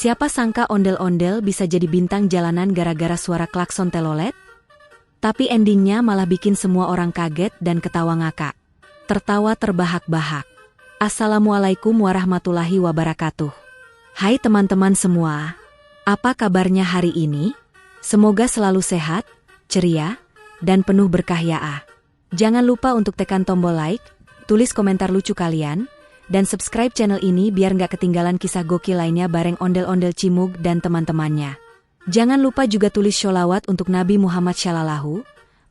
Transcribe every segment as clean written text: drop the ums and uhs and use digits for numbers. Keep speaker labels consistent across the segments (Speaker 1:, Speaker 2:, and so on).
Speaker 1: Siapa sangka ondel-ondel bisa jadi bintang jalanan gara-gara suara klakson telolet? Tapi endingnya malah bikin semua orang kaget dan ketawa ngakak. Tertawa terbahak-bahak. Assalamualaikum warahmatullahi wabarakatuh. Hai teman-teman semua. Apa kabarnya hari ini? Semoga selalu sehat, ceria, dan penuh berkah ya. Jangan lupa untuk tekan tombol like, tulis komentar lucu kalian, dan subscribe channel ini biar nggak ketinggalan kisah gokil lainnya bareng ondel-ondel Cimug dan teman-temannya. Jangan lupa juga tulis sholawat untuk Nabi Muhammad Shallallahu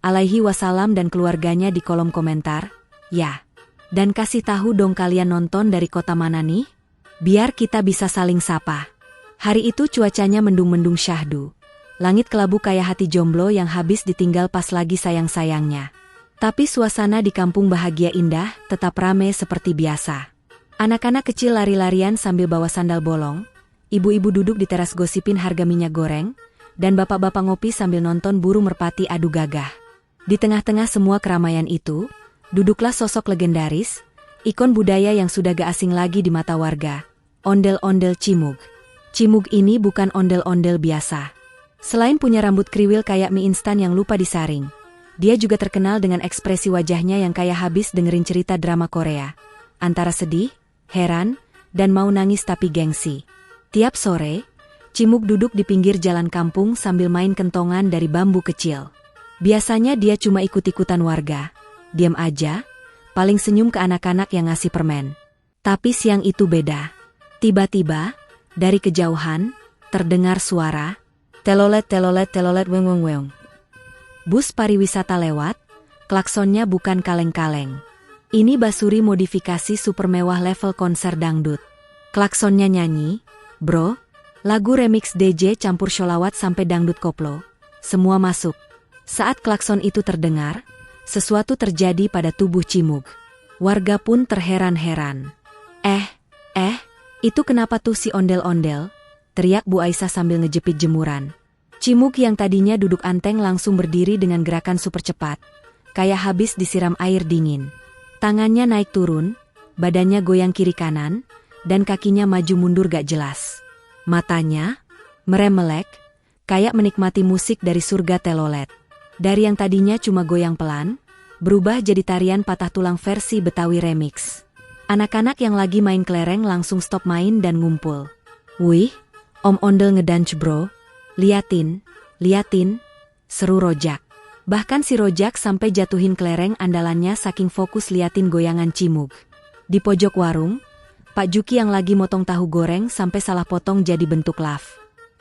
Speaker 1: Alaihi Wasallam dan keluarganya di kolom komentar, ya. Dan kasih tahu dong kalian nonton dari kota mana nih? Biar kita bisa saling sapa. Hari itu cuacanya mendung-mendung syahdu. Langit kelabu kayak hati jomblo yang habis ditinggal pas lagi sayang-sayangnya. Tapi suasana di kampung bahagia indah, tetap rame seperti biasa. Anak-anak kecil lari-larian sambil bawa sandal bolong. Ibu-ibu duduk di teras gosipin harga minyak goreng, dan bapak-bapak ngopi sambil nonton burung merpati adu gagah. Di tengah-tengah semua keramaian itu, duduklah sosok legendaris, ikon budaya yang sudah gak asing lagi di mata warga, ondel-ondel Cimug. Cimug ini bukan ondel-ondel biasa. Selain punya rambut kriwil kayak mie instan yang lupa disaring, dia juga terkenal dengan ekspresi wajahnya yang kayak habis dengerin cerita drama Korea. Antara sedih, heran, dan mau nangis tapi gengsi. Tiap sore, Cimug duduk di pinggir jalan kampung sambil main kentongan dari bambu kecil. Biasanya dia cuma ikut-ikutan warga, diam aja, paling senyum ke anak-anak yang ngasih permen. Tapi siang itu beda. Tiba-tiba, dari kejauhan, terdengar suara, telolet telolet telolet weng weng weng. Bus pariwisata lewat, klaksonnya bukan kaleng-kaleng. Ini basuri modifikasi super mewah level konser dangdut. Klaksonnya nyanyi, bro, lagu remix DJ campur sholawat sampai dangdut koplo. Semua masuk. Saat klakson itu terdengar, sesuatu terjadi pada tubuh Cimug. Warga pun terheran-heran. Itu kenapa tuh si ondel-ondel? Teriak Bu Aisyah sambil ngejepit jemuran. Cimug yang tadinya duduk anteng langsung berdiri dengan gerakan super cepat, kayak habis disiram air dingin. Tangannya naik turun, badannya goyang kiri kanan, dan kakinya maju mundur gak jelas. Matanya merem-melek, kayak menikmati musik dari surga telolet. Dari yang tadinya cuma goyang pelan, berubah jadi tarian patah tulang versi Betawi remix. Anak-anak yang lagi main kelereng langsung stop main dan ngumpul. Wih, Om Ondel ngedance bro. Liatin, seru Rojak. Bahkan si Rojak sampai jatuhin kelereng andalannya saking fokus liatin goyangan Cimug. Di pojok warung, Pak Juki yang lagi motong tahu goreng sampai salah potong jadi bentuk love.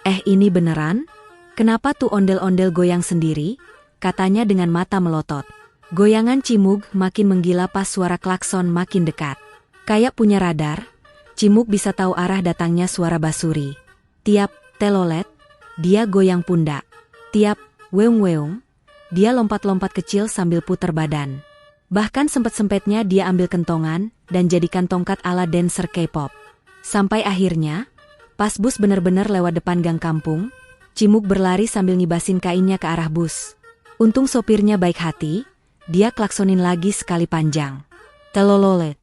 Speaker 1: Ini beneran? Kenapa tuh ondel-ondel goyang sendiri? Katanya dengan mata melotot. Goyangan Cimug makin menggila pas suara klakson makin dekat. Kayak punya radar, Cimug bisa tahu arah datangnya suara basuri. Tiap telolet, dia goyang pundak. Tiap weung-weung, dia lompat-lompat kecil sambil puter badan. Bahkan sempet-sempetnya dia ambil kentongan dan jadikan tongkat ala dancer K-pop. Sampai akhirnya, pas bus bener-bener lewat depan gang kampung, Cimug berlari sambil ngibasin kainnya ke arah bus. Untung sopirnya baik hati, dia klaksonin lagi sekali panjang. Telololet.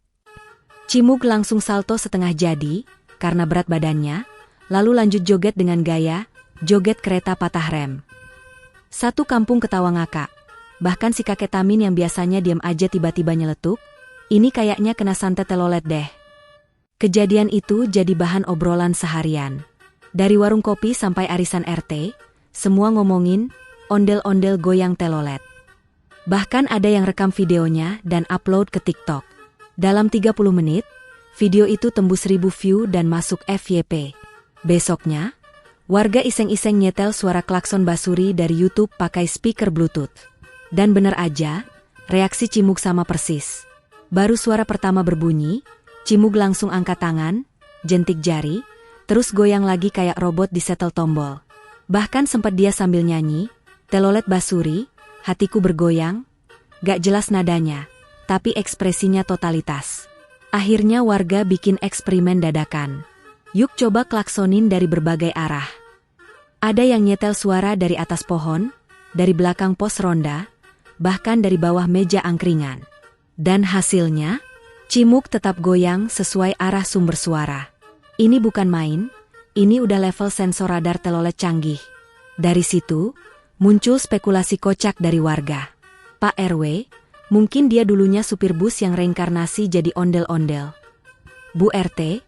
Speaker 1: Cimug langsung salto setengah jadi, karena berat badannya, lalu lanjut joget dengan gaya, joget kereta patah rem. Satu kampung ketawa ngakak. Bahkan si kakek Tamin yang biasanya diam aja tiba-tiba nyeletuk, ini kayaknya kena santet telolet deh. Kejadian itu jadi bahan obrolan seharian. Dari warung kopi sampai arisan RT, semua ngomongin, ondel-ondel goyang telolet. Bahkan ada yang rekam videonya dan upload ke TikTok. Dalam 30 menit, video itu tembus 1000 view dan masuk FYP. Besoknya, warga iseng-iseng nyetel suara klakson basuri dari YouTube pakai speaker Bluetooth. Dan bener aja, reaksi Cimug sama persis. Baru suara pertama berbunyi, Cimug langsung angkat tangan, jentik jari, terus goyang lagi kayak robot disetel tombol. Bahkan sempat dia sambil nyanyi, telolet basuri, hatiku bergoyang, gak jelas nadanya, tapi ekspresinya totalitas. Akhirnya warga bikin eksperimen dadakan. Yuk coba klaksonin dari berbagai arah. Ada yang nyetel suara dari atas pohon, dari belakang pos ronda, bahkan dari bawah meja angkringan. Dan hasilnya, Cimug tetap goyang sesuai arah sumber suara. Ini bukan main, Ini udah level sensor radar telolet canggih. Dari situ, muncul spekulasi kocak dari warga. Pak RW, mungkin dia dulunya supir bus yang reinkarnasi jadi ondel-ondel. Bu RT,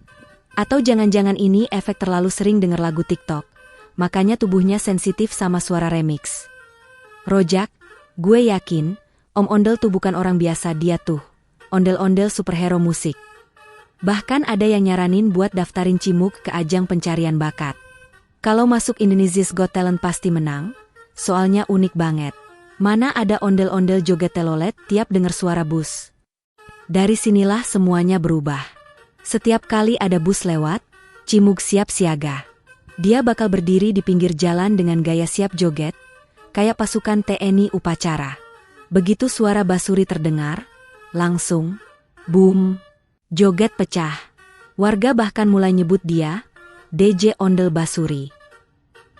Speaker 1: atau jangan-jangan ini efek terlalu sering denger lagu TikTok, makanya tubuhnya sensitif sama suara remix. Rojak, gue yakin, Om Ondel tuh bukan orang biasa, dia tuh ondel-ondel superhero musik. Bahkan ada yang nyaranin buat daftarin Cimuk ke ajang pencarian bakat. Kalau masuk Indonesia's Got Talent pasti menang, soalnya unik banget. Mana ada ondel-ondel joget telolet tiap denger suara bus. Dari sinilah semuanya berubah. Setiap kali ada bus lewat, Cimuk siap siaga. Dia bakal berdiri di pinggir jalan dengan gaya siap joget, kayak pasukan TNI upacara. Begitu suara basuri terdengar, langsung, boom, joget pecah. Warga bahkan mulai nyebut dia, DJ Ondel Basuri.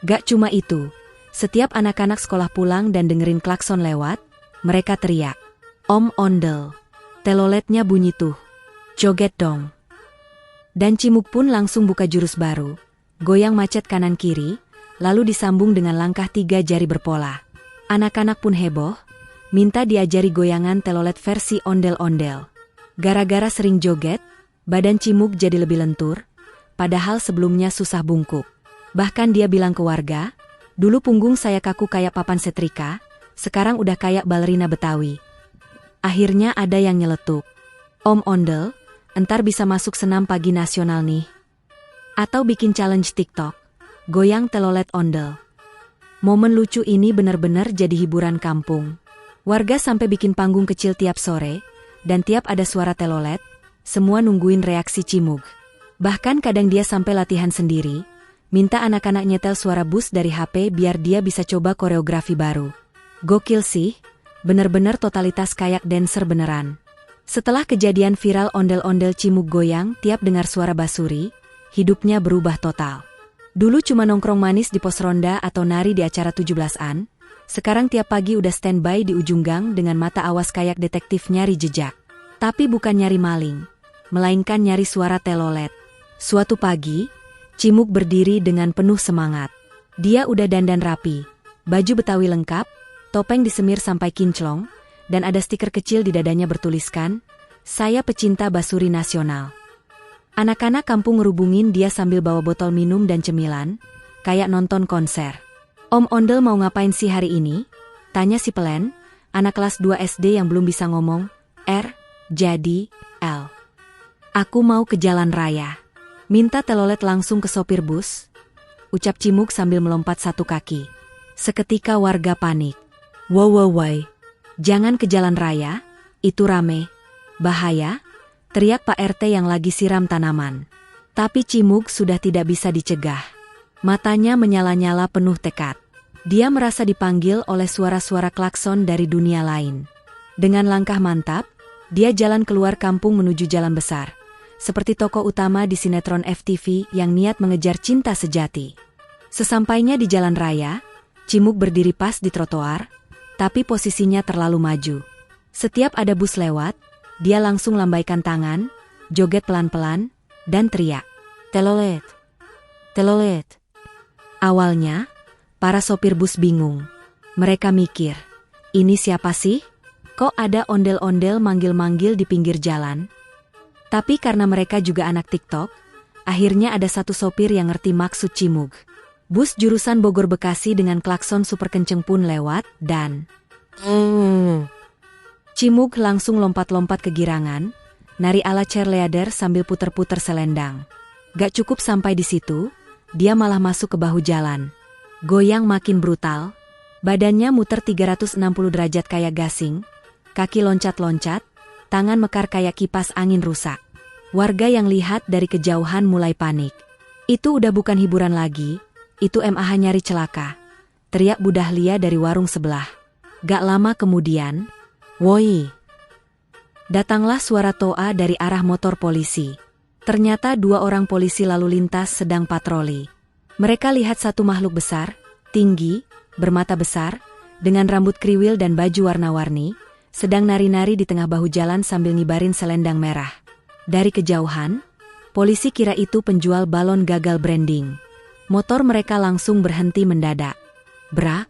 Speaker 1: Gak cuma itu, setiap anak-anak sekolah pulang dan dengerin klakson lewat, mereka teriak, Om Ondel. Teloletnya bunyi tuh, joget dong. Dan Cimuk pun langsung buka jurus baru, goyang macet kanan kiri, lalu disambung dengan langkah 3 jari berpola. Anak-anak pun heboh, minta diajari goyangan telolet versi ondel-ondel. Gara-gara sering joget, badan Cimuk jadi lebih lentur, padahal sebelumnya susah bungkuk. Bahkan dia bilang ke warga, dulu punggung saya kaku kayak papan setrika, sekarang udah kayak balerina Betawi. Akhirnya ada yang nyeletuk, Om Ondel, entar bisa masuk senam pagi nasional nih. Atau bikin challenge TikTok, goyang telolet ondel. Momen lucu ini benar-benar jadi hiburan kampung. Warga sampai bikin panggung kecil tiap sore, dan tiap ada suara telolet, semua nungguin reaksi Cimuk. Bahkan kadang dia sampai latihan sendiri, minta anak-anak nyetel suara bus dari HP biar dia bisa coba koreografi baru. Gokil sih, bener-bener totalitas kayak dancer beneran. Setelah kejadian viral ondel-ondel Cimuk goyang tiap dengar suara basuri, hidupnya berubah total. Dulu cuma nongkrong manis di pos ronda atau nari di acara 17-an, sekarang tiap pagi udah standby di ujung gang dengan mata awas kayak detektif nyari jejak. Tapi bukan nyari maling, melainkan nyari suara telolet. Suatu pagi, Cimuk berdiri dengan penuh semangat. Dia udah dandan rapi, baju Betawi lengkap, topeng disemir sampai kinclong, dan ada stiker kecil di dadanya bertuliskan, "Saya pecinta basuri nasional." Anak-anak kampung ngerubungin dia sambil bawa botol minum dan cemilan, kayak nonton konser. Om Ondel mau ngapain sih hari ini? Tanya si Pelen, anak kelas 2 SD yang belum bisa ngomong, jadi, L. Aku mau ke jalan raya. Minta telolet langsung ke sopir bus, ucap Cimuk sambil melompat satu kaki. Seketika warga panik. Wow, jangan ke jalan raya, itu rame. Bahaya, teriak Pak RT yang lagi siram tanaman. Tapi Cimuk sudah tidak bisa dicegah. Matanya menyala-nyala penuh tekad. Dia merasa dipanggil oleh suara-suara klakson dari dunia lain. Dengan langkah mantap, dia jalan keluar kampung menuju jalan besar. Seperti tokoh utama di sinetron FTV yang niat mengejar cinta sejati. Sesampainya di jalan raya, Cimuk berdiri pas di trotoar, tapi posisinya terlalu maju. Setiap ada bus lewat, dia langsung lambaikan tangan, joget pelan-pelan, dan teriak, "Telolet! Telolet!" Awalnya, para sopir bus bingung. Mereka mikir, ini siapa sih? Kok ada ondel-ondel manggil-manggil di pinggir jalan? Tapi karena mereka juga anak TikTok, akhirnya ada satu sopir yang ngerti maksud Cimuk. Bus jurusan Bogor Bekasi dengan klakson super kenceng pun lewat, dan Cimuk langsung lompat-lompat kegirangan, nari ala cheerleader sambil puter-puter selendang. Gak cukup sampai di situ, dia malah masuk ke bahu jalan. Goyang makin brutal, badannya muter 360 derajat kayak gasing, kaki loncat-loncat, tangan mekar kayak kipas angin rusak. Warga yang lihat dari kejauhan mulai panik. Itu udah bukan hiburan lagi, itu MAH nyari celaka, teriak Bu Dahlia dari warung sebelah. Gak lama kemudian, woi! Datanglah suara toa dari arah motor polisi. Ternyata 2 orang polisi lalu lintas sedang patroli. Mereka lihat satu makhluk besar, tinggi, bermata besar, dengan rambut kriwil dan baju warna-warni, sedang nari-nari di tengah bahu jalan sambil ngibarin selendang merah. Dari kejauhan, Polisi kira itu penjual balon gagal branding. Motor mereka langsung berhenti mendadak. Brak!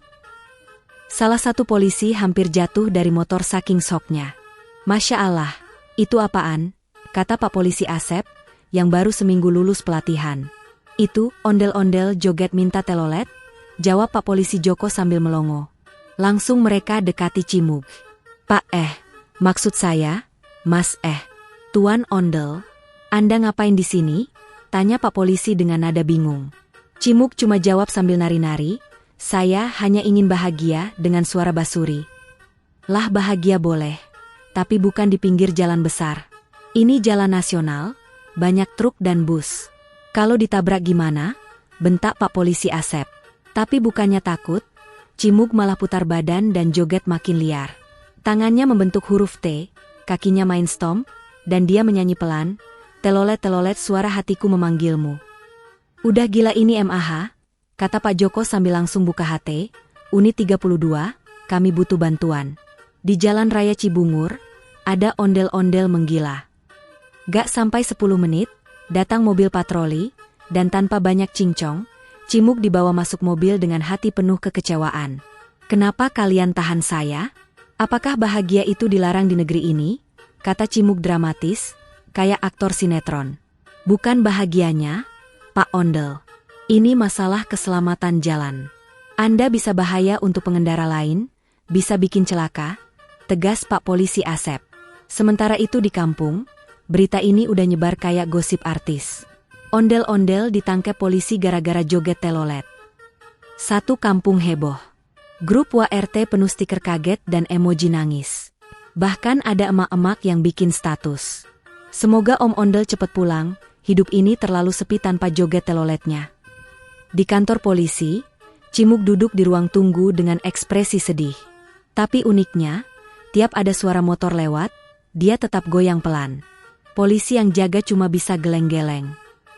Speaker 1: Salah satu polisi hampir jatuh dari motor saking syoknya. Masya Allah, itu apaan? Kata Pak Polisi Asep, yang baru seminggu lulus pelatihan. Itu, ondel-ondel joget minta telolet? Jawab Pak Polisi Joko sambil melongo. Langsung mereka dekati Cimug. Pak maksud saya, Mas Tuan Ondel, Anda ngapain di sini? Tanya Pak Polisi dengan nada bingung. Cimug cuma jawab sambil nari-nari, saya hanya ingin bahagia dengan suara basuri. Lah bahagia boleh, tapi bukan di pinggir jalan besar. Ini jalan nasional, banyak truk dan bus. Kalau ditabrak gimana? Bentak Pak Polisi Asep. Tapi bukannya takut, Cimug malah putar badan dan joget makin liar. Tangannya membentuk huruf T, kakinya main stomp, dan dia menyanyi pelan, telolet-telolet suara hatiku memanggilmu. Udah gila ini MAH, kata Pak Joko sambil langsung buka HT, Unit 32, kami butuh bantuan. Di Jalan Raya Cibungur, ada ondel-ondel menggila. Gak sampai 10 menit, datang mobil patroli, dan tanpa banyak cincong, Cimug dibawa masuk mobil dengan hati penuh kekecewaan. Kenapa kalian tahan saya? Apakah bahagia itu dilarang di negeri ini? Kata Cimug dramatis, kayak aktor sinetron. Bukan bahagianya, Pak Ondel. Ini masalah keselamatan jalan. Anda bisa bahaya untuk pengendara lain, bisa bikin celaka, tegas Pak Polisi Asep. Sementara itu di kampung, berita ini udah nyebar kayak gosip artis. Ondel-ondel ditangkap polisi gara-gara joget telolet. Satu kampung heboh. Grup WhatsApp penuh stiker kaget dan emoji nangis. Bahkan ada emak-emak yang bikin status. Semoga Om Ondel cepet pulang, hidup ini terlalu sepi tanpa joget teloletnya. Di kantor polisi, Cimug duduk di ruang tunggu dengan ekspresi sedih. Tapi uniknya, tiap ada suara motor lewat, dia tetap goyang pelan. Polisi yang jaga cuma bisa geleng-geleng.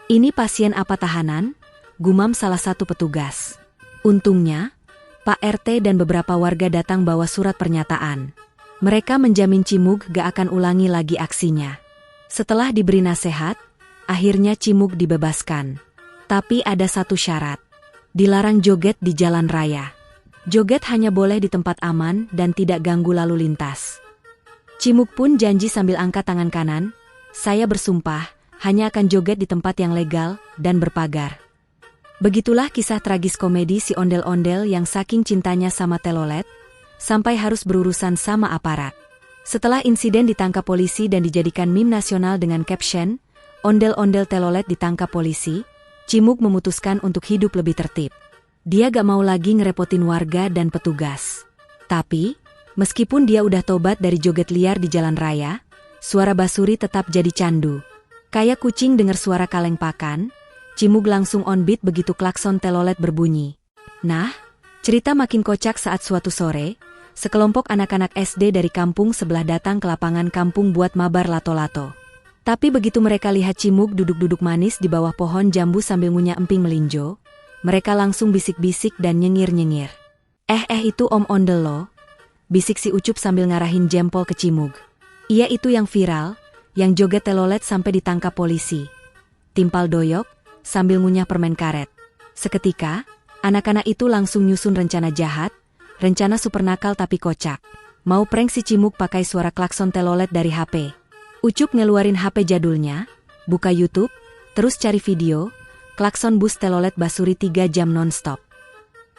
Speaker 1: Ini pasien apa tahanan? Gumam salah satu petugas. Untungnya, Pak RT dan beberapa warga datang bawa surat pernyataan. Mereka menjamin Cimug gak akan ulangi lagi aksinya. Setelah diberi nasihat, akhirnya Cimug dibebaskan. Tapi ada satu syarat. Dilarang joget di jalan raya. Joget hanya boleh di tempat aman dan tidak ganggu lalu lintas. Cimug pun janji sambil angkat tangan kanan, saya bersumpah, hanya akan joget di tempat yang legal dan berpagar. Begitulah kisah tragis komedi si ondel-ondel yang saking cintanya sama telolet, sampai harus berurusan sama aparat. Setelah insiden ditangkap polisi dan dijadikan meme nasional dengan caption, ondel-ondel telolet ditangkap polisi, Cimug memutuskan untuk hidup lebih tertib. Dia gak mau lagi ngerepotin warga dan petugas. Tapi, meskipun dia udah tobat dari joget liar di jalan raya, suara basuri tetap jadi candu. Kayak kucing dengar suara kaleng pakan, Cimug langsung on beat begitu klakson telolet berbunyi. Nah, cerita makin kocak saat suatu sore, sekelompok anak-anak SD dari kampung sebelah datang ke lapangan kampung buat mabar lato-lato. Tapi begitu mereka lihat Cimug duduk-duduk manis di bawah pohon jambu sambil ngunyah emping melinjo, mereka langsung bisik-bisik dan nyengir-nyengir. Itu Om Ondel loh, bisik si Ucup sambil ngarahin jempol ke Cimug. Iya itu yang viral, yang joget telolet sampai ditangkap polisi. Timpal doyok, sambil ngunyah permen karet. Seketika, anak-anak itu langsung nyusun rencana jahat, rencana super nakal tapi kocak. Mau prank si Cimug pakai suara klakson telolet dari HP. Ucup ngeluarin HP jadulnya, buka YouTube, terus cari video, klakson bus telolet basuri 3 jam nonstop.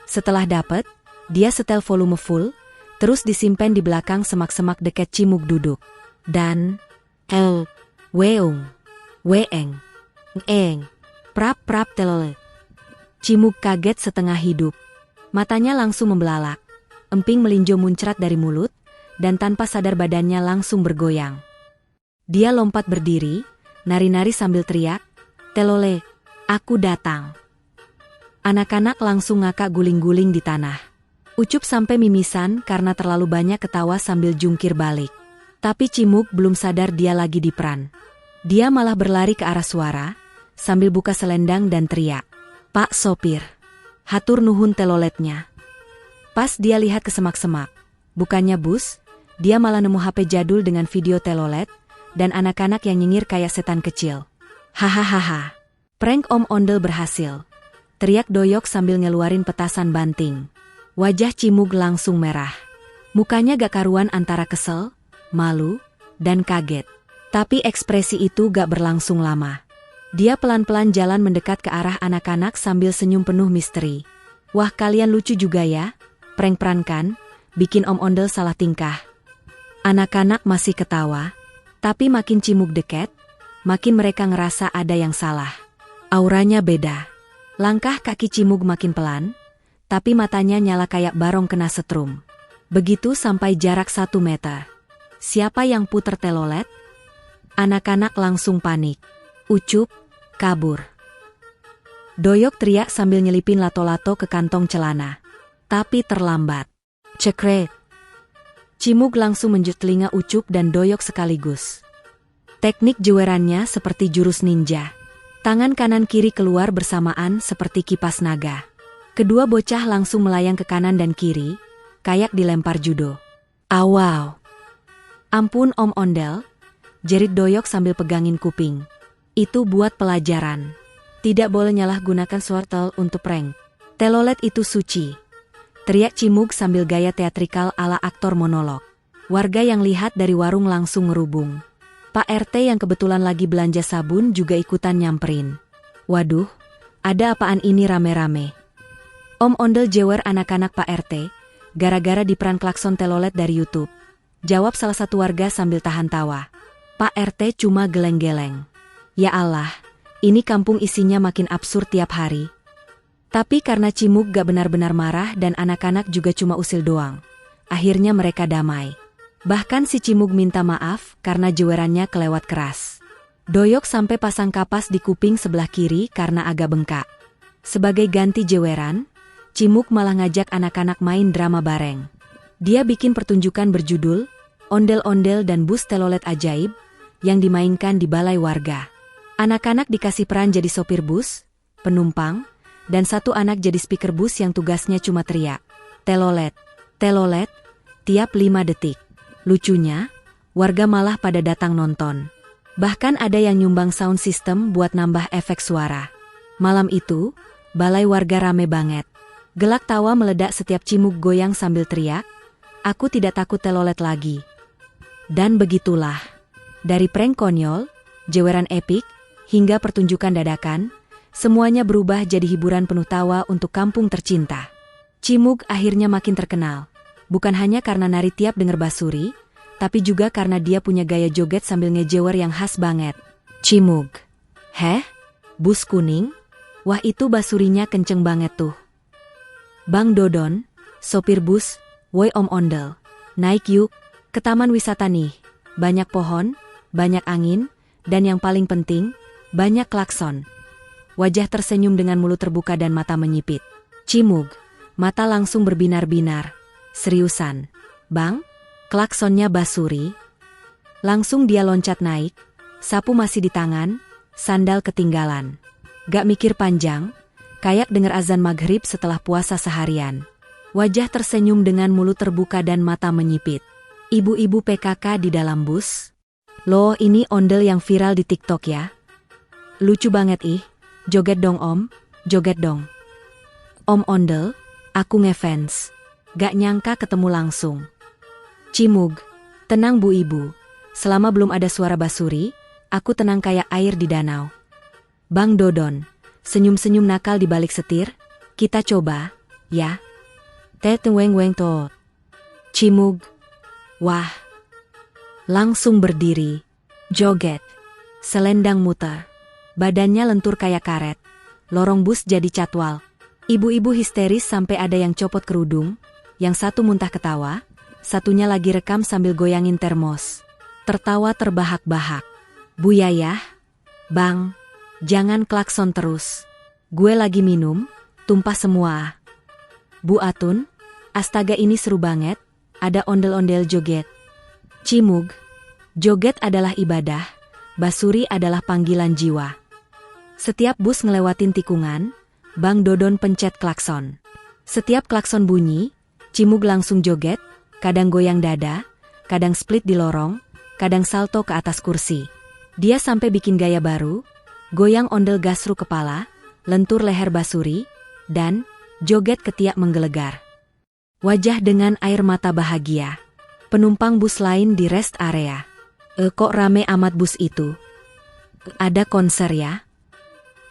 Speaker 1: Setelah dapet, dia setel volume full, terus disimpan di belakang semak-semak deket Cimug duduk. Dan weung, weeng, prap telolet. Cimug kaget setengah hidup. Matanya langsung membelalak. Emping melinjo muncrat dari mulut, dan tanpa sadar badannya langsung bergoyang. Dia lompat berdiri, nari-nari sambil teriak, Telole, aku datang. Anak-anak langsung ngakak guling-guling di tanah. Ucup sampai mimisan karena terlalu banyak ketawa sambil jungkir balik. Tapi Cimug belum sadar dia lagi diperan. Dia malah berlari ke arah suara, sambil buka selendang dan teriak, Pak sopir, hatur nuhun teloletnya. Pas dia lihat ke semak-semak, bukannya bus, dia malah nemu HP jadul dengan video telolet, dan anak-anak yang nyengir kayak setan kecil. Hahaha. Prank Om Ondel berhasil. Teriak Doyok sambil ngeluarin petasan banting. Wajah Cimug langsung merah. Mukanya gak karuan antara kesel, malu, dan kaget. Tapi ekspresi itu gak berlangsung lama. Dia pelan-pelan jalan mendekat ke arah anak-anak sambil senyum penuh misteri. Wah, kalian lucu juga ya. Prank-prank kan, bikin Om Ondel salah tingkah. Anak-anak masih ketawa, tapi makin Cimug dekat, makin mereka ngerasa ada yang salah. Auranya beda. Langkah kaki Cimug makin pelan, tapi matanya nyala kayak barong kena setrum. Begitu sampai jarak 1 meter. Siapa yang puter telolet? Anak-anak langsung panik. Ucup, kabur. Doyok teriak sambil nyelipin lato-lato ke kantong celana. Tapi terlambat. Cekrek. Cimug langsung menjut telinga Ucup dan Doyok sekaligus. Teknik jewerannya seperti jurus ninja. Tangan kanan kiri keluar bersamaan seperti kipas naga. Kedua bocah langsung melayang ke kanan dan kiri, kayak dilempar judo. Wow. Ampun Om Ondel, jerit Doyok sambil pegangin kuping. Itu buat pelajaran. Tidak boleh nyalahgunakan wortel untuk prank. Telolet itu suci. Teriak Cimug sambil gaya teatrikal ala aktor monolog. Warga yang lihat dari warung langsung ngerubung. Pak RT yang kebetulan lagi belanja sabun juga ikutan nyamperin. Waduh, ada apaan ini rame-rame? Om Ondel jewer anak-anak Pak RT, gara-gara diperan klakson telolet dari YouTube. Jawab salah satu warga sambil tahan tawa. Pak RT cuma geleng-geleng. Ya Allah, ini kampung isinya makin absurd tiap hari. Tapi karena Cimug gak benar-benar marah dan anak-anak juga cuma usil doang, akhirnya mereka damai. Bahkan si Cimug minta maaf karena jewerannya kelewat keras. Doyok sampai pasang kapas di kuping sebelah kiri karena agak bengkak. Sebagai ganti jeweran, Cimug malah ngajak anak-anak main drama bareng. Dia bikin pertunjukan berjudul Ondel-Ondel dan Bus Telolet Ajaib yang dimainkan di balai warga. Anak-anak dikasih peran jadi sopir bus, penumpang, dan satu anak jadi speaker bus yang tugasnya cuma teriak, "Telolet, telolet," tiap 5 detik. Lucunya, warga malah pada datang nonton. Bahkan ada yang nyumbang sound system buat nambah efek suara. Malam itu, balai warga rame banget. Gelak tawa meledak setiap Cimug goyang sambil teriak, "Aku tidak takut telolet lagi." Dan begitulah. Dari prank konyol, jeweran epik, hingga pertunjukan dadakan, semuanya berubah jadi hiburan penuh tawa untuk kampung tercinta. Cimug akhirnya makin terkenal. Bukan hanya karena nari tiap denger basuri, tapi juga karena dia punya gaya joget sambil ngejewer yang khas banget. Cimug. Heh? Bus kuning? Wah, itu basurinya kenceng banget tuh. Bang Dodon, sopir bus, woi Om Ondel. Naik yuk, ke taman wisata nih. Banyak pohon, banyak angin, dan yang paling penting, banyak klakson. Wajah tersenyum dengan mulut terbuka dan mata menyipit. Cimug, mata langsung berbinar-binar. Seriusan, Bang? Klaksonnya basuri? Langsung dia loncat naik, sapu masih di tangan, sandal ketinggalan. Gak mikir panjang, kayak denger azan maghrib setelah puasa seharian. Wajah tersenyum dengan mulut terbuka dan mata menyipit. Ibu-ibu PKK di dalam bus. Loh, ini Ondel yang viral di TikTok ya? Lucu banget ih. Joget dong Om, joget dong. Om Ondel, aku ngefans. Gak nyangka ketemu langsung. Cimug, tenang Bu Ibu. Selama belum ada suara basuri, aku tenang kayak air di danau. Bang Dodon, senyum-senyum nakal di balik setir. Kita coba, ya. Weng to. Cimug, wah. Langsung berdiri, joget, selendang muter. Badannya lentur kayak karet. Lorong bus jadi catwal. Ibu-ibu histeris sampai ada yang copot kerudung. Yang satu muntah ketawa, satunya lagi rekam sambil goyangin termos. Tertawa terbahak-bahak. Bu Yayah, Bang, jangan klakson terus. Gue lagi minum, tumpah semua. Bu Atun, astaga ini seru banget, ada ondel-ondel joget. Cimug, joget adalah ibadah, basuri adalah panggilan jiwa. Setiap bus ngelewatin tikungan, Bang Dodon pencet klakson. Setiap klakson bunyi, Cimug langsung joget, kadang goyang dada, kadang split di lorong, kadang salto ke atas kursi. Dia sampai bikin gaya baru, goyang ondel gasru kepala, lentur leher Basuri, dan joget ketiak menggelegar. Wajah dengan air mata bahagia. Penumpang bus lain di rest area. Kok rame amat bus itu? Ada konser ya?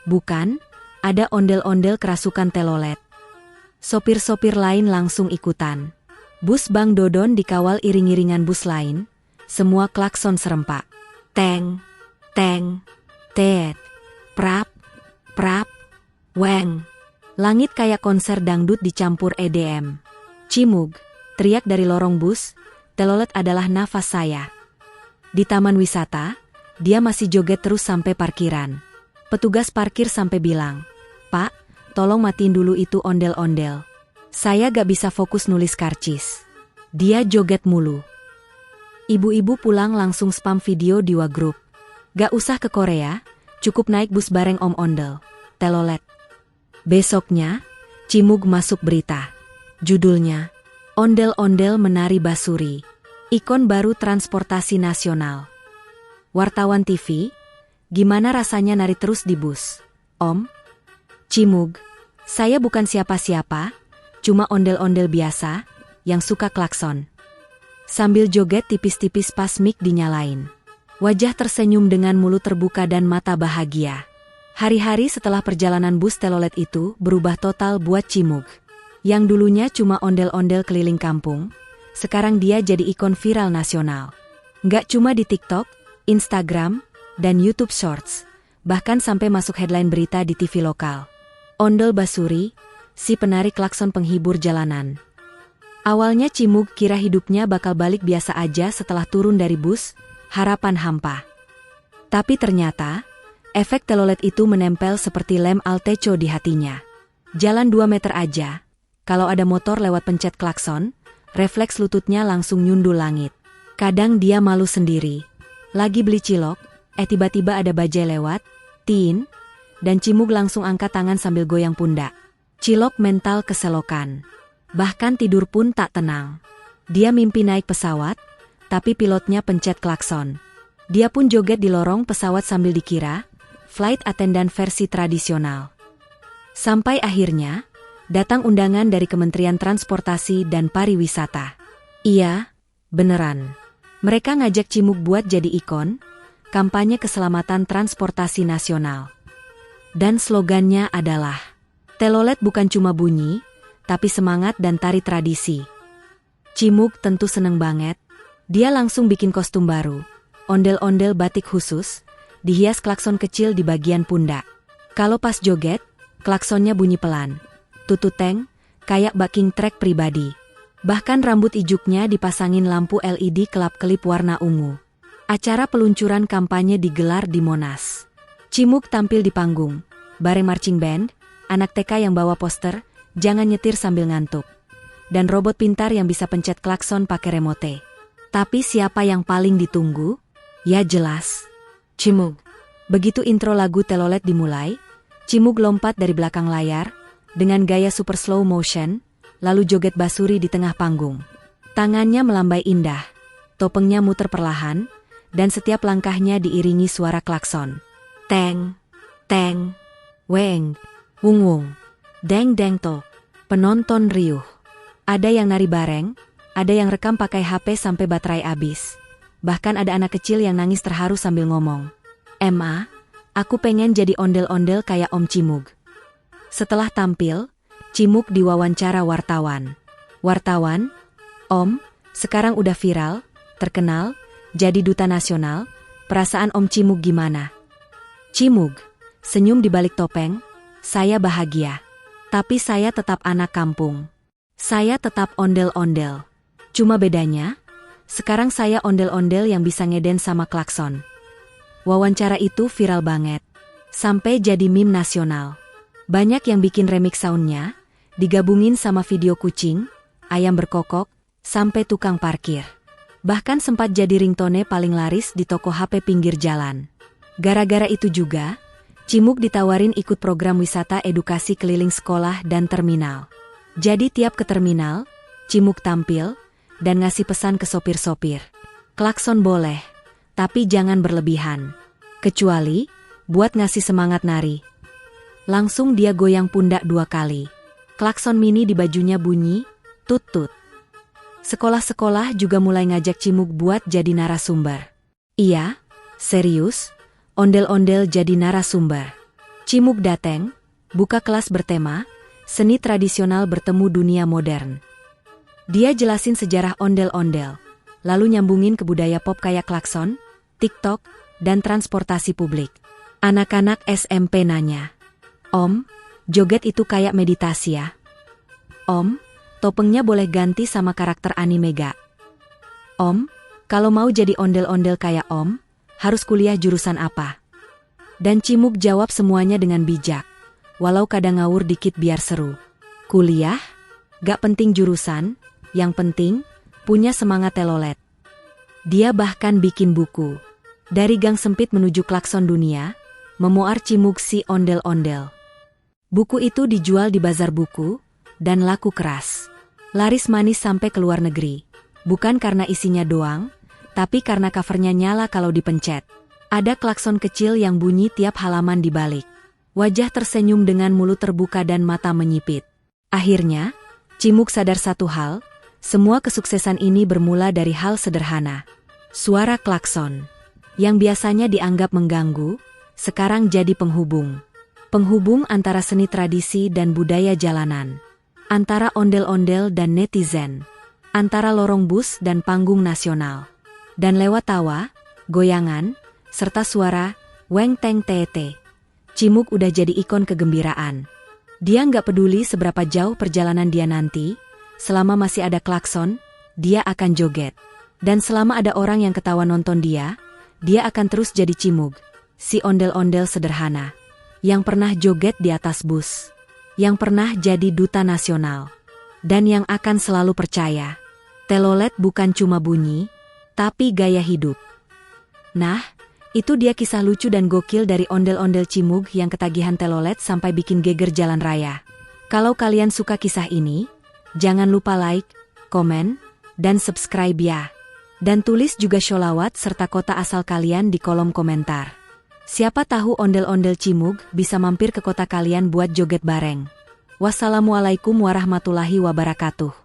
Speaker 1: Bukan, ada ondel-ondel kerasukan telolet. Sopir-sopir lain langsung ikutan. Bus Bang Dodon dikawal iring-iringan bus lain, semua klakson serempak. Teng, teng, tet, prap, prap, weng. Langit kayak konser dangdut dicampur EDM. Cimug, teriak dari lorong bus, telolet adalah nafas saya. Di taman wisata, dia masih joget terus sampai parkiran. Petugas parkir sampai bilang, "Pak, tolong matiin dulu itu ondel-ondel. Saya gak bisa fokus nulis karcis." Dia joget mulu. Ibu-ibu pulang langsung spam video di WhatsApp. Gak usah ke Korea, cukup naik bus bareng Om Ondel, telolet. Besoknya, Cimug masuk berita. Judulnya, Ondel-ondel menari Basuri. Ikon baru transportasi nasional. Wartawan TV, gimana rasanya nari terus di bus, Om? Cimug, saya bukan siapa-siapa, cuma ondel-ondel biasa, yang suka klakson. Sambil joget tipis-tipis pas mic dinyalain. Wajah tersenyum dengan mulut terbuka dan mata bahagia. Hari-hari setelah perjalanan bus telolet itu berubah total buat Cimug. Yang dulunya cuma ondel-ondel keliling kampung, sekarang dia jadi ikon viral nasional. Nggak cuma di TikTok, Instagram, dan YouTube Shorts, bahkan sampai masuk headline berita di TV lokal. Ondel Basuri, si penari klakson penghibur jalanan. Awalnya Cimug kira hidupnya bakal balik biasa aja setelah turun dari bus, harapan hampa. Tapi ternyata, efek telolet itu menempel seperti lem alteco di hatinya. Jalan 2 meter aja, kalau ada motor lewat pencet klakson, refleks lututnya langsung nyundul langit. Kadang dia malu sendiri. Lagi beli cilok, tiba-tiba ada bajai lewat, tin, dan Cimug langsung angkat tangan sambil goyang pundak. Cilok mental keselokan. Bahkan tidur pun tak tenang. Dia mimpi naik pesawat, tapi pilotnya pencet klakson. Dia pun joget di lorong pesawat sambil dikira flight attendant versi tradisional. Sampai akhirnya, datang undangan dari Kementerian Transportasi dan Pariwisata. Iya, beneran. Mereka ngajak Cimug buat jadi ikon, kampanye keselamatan transportasi nasional. Dan slogannya adalah, telolet bukan cuma bunyi, tapi semangat dan tari tradisi. Cimug tentu seneng banget. Dia langsung bikin kostum baru, ondel-ondel batik khusus, dihias klakson kecil di bagian pundak. Kalau pas joget, klaksonnya bunyi pelan. Tututeng, kayak backing track pribadi. Bahkan rambut ijuknya dipasangin lampu LED kelap-kelip warna ungu. Acara peluncuran kampanye digelar di Monas. Cimug tampil di panggung, bareng marching band, anak TK yang bawa poster, jangan nyetir sambil ngantuk. Dan robot pintar yang bisa pencet klakson pakai remote. Tapi siapa yang paling ditunggu? Ya jelas, Cimug. Begitu intro lagu telolet dimulai, Cimug lompat dari belakang layar, dengan gaya super slow motion, lalu joget Basuri di tengah panggung. Tangannya melambai indah, topengnya muter perlahan, dan setiap langkahnya diiringi suara klakson. Teng, teng, weng, wung wung, deng deng to. Penonton riuh. Ada yang nari bareng, ada yang rekam pakai HP sampai baterai habis. Bahkan ada anak kecil yang nangis terharu sambil ngomong, "Emma, aku pengen jadi ondel-ondel kayak Om Cimug." Setelah tampil, Cimug diwawancara wartawan. "Wartawan, Om, sekarang udah viral, terkenal, jadi duta nasional, perasaan Om Cimug gimana?" Cimug, senyum di balik topeng, "Saya bahagia. Tapi saya tetap anak kampung. Saya tetap ondel-ondel. Cuma bedanya, sekarang saya ondel-ondel yang bisa ngeden sama klakson." Wawancara itu viral banget. Sampai jadi meme nasional. Banyak yang bikin remix soundnya, digabungin sama video kucing, ayam berkokok, sampai tukang parkir. Bahkan sempat jadi ringtone paling laris di toko HP pinggir jalan. Gara-gara itu juga, Cimug ditawarin ikut program wisata edukasi keliling sekolah dan terminal. Jadi tiap ke terminal, Cimug tampil, dan ngasih pesan ke sopir-sopir. Klakson boleh, tapi jangan berlebihan. Kecuali, buat ngasih semangat nari. Langsung dia goyang pundak 2 kali. Klakson mini di bajunya bunyi, tut-tut. Sekolah-sekolah juga mulai ngajak Cimuk buat jadi narasumber. Iya, serius, ondel-ondel jadi narasumber. Cimuk dateng, buka kelas bertema, seni tradisional bertemu dunia modern. Dia jelasin sejarah ondel-ondel, lalu nyambungin ke budaya pop kayak klakson, TikTok, dan transportasi publik. Anak-anak SMP nanya, "Om, joget itu kayak meditasi ya? Om, topengnya boleh ganti sama karakter anime gak? Om, kalau mau jadi ondel-ondel kayak Om, harus kuliah jurusan apa?" Dan Cimuk jawab semuanya dengan bijak, walau kadang ngawur dikit biar seru. "Kuliah? Gak penting jurusan, yang penting punya semangat telolet." Dia bahkan bikin buku, Dari Gang Sempit Menuju Klakson Dunia, Memoir Cimuk si Ondel-Ondel. Buku itu dijual di bazar buku, dan laku keras. Laris manis sampai ke luar negeri. Bukan karena isinya doang, tapi karena covernya nyala kalau dipencet. Ada klakson kecil yang bunyi tiap halaman dibalik. Wajah tersenyum dengan mulut terbuka dan mata menyipit. Akhirnya, Cimuk sadar satu hal, semua kesuksesan ini bermula dari hal sederhana. Suara klakson, yang biasanya dianggap mengganggu, sekarang jadi penghubung. Penghubung antara seni tradisi dan budaya jalanan. Antara ondel-ondel dan netizen. Antara lorong bus dan panggung nasional. Dan lewat tawa, goyangan, serta suara, weng teng tete. Cimuk udah jadi ikon kegembiraan. Dia nggak peduli seberapa jauh perjalanan dia nanti, selama masih ada klakson, dia akan joget. Dan selama ada orang yang ketawa nonton dia akan terus jadi Cimuk, si ondel-ondel sederhana. Yang pernah joget di atas bus. Yang pernah jadi duta nasional. Dan yang akan selalu percaya, telolet bukan cuma bunyi, tapi gaya hidup. Nah, itu dia kisah lucu dan gokil dari ondel-ondel Cimuk yang ketagihan telolet sampai bikin geger jalan raya. Kalau kalian suka kisah ini, jangan lupa like, komen, dan subscribe ya. Dan tulis juga sholawat serta kota asal kalian di kolom komentar. Siapa tahu ondel-ondel Cimuk bisa mampir ke kota kalian buat joget bareng. Wassalamualaikum warahmatullahi wabarakatuh.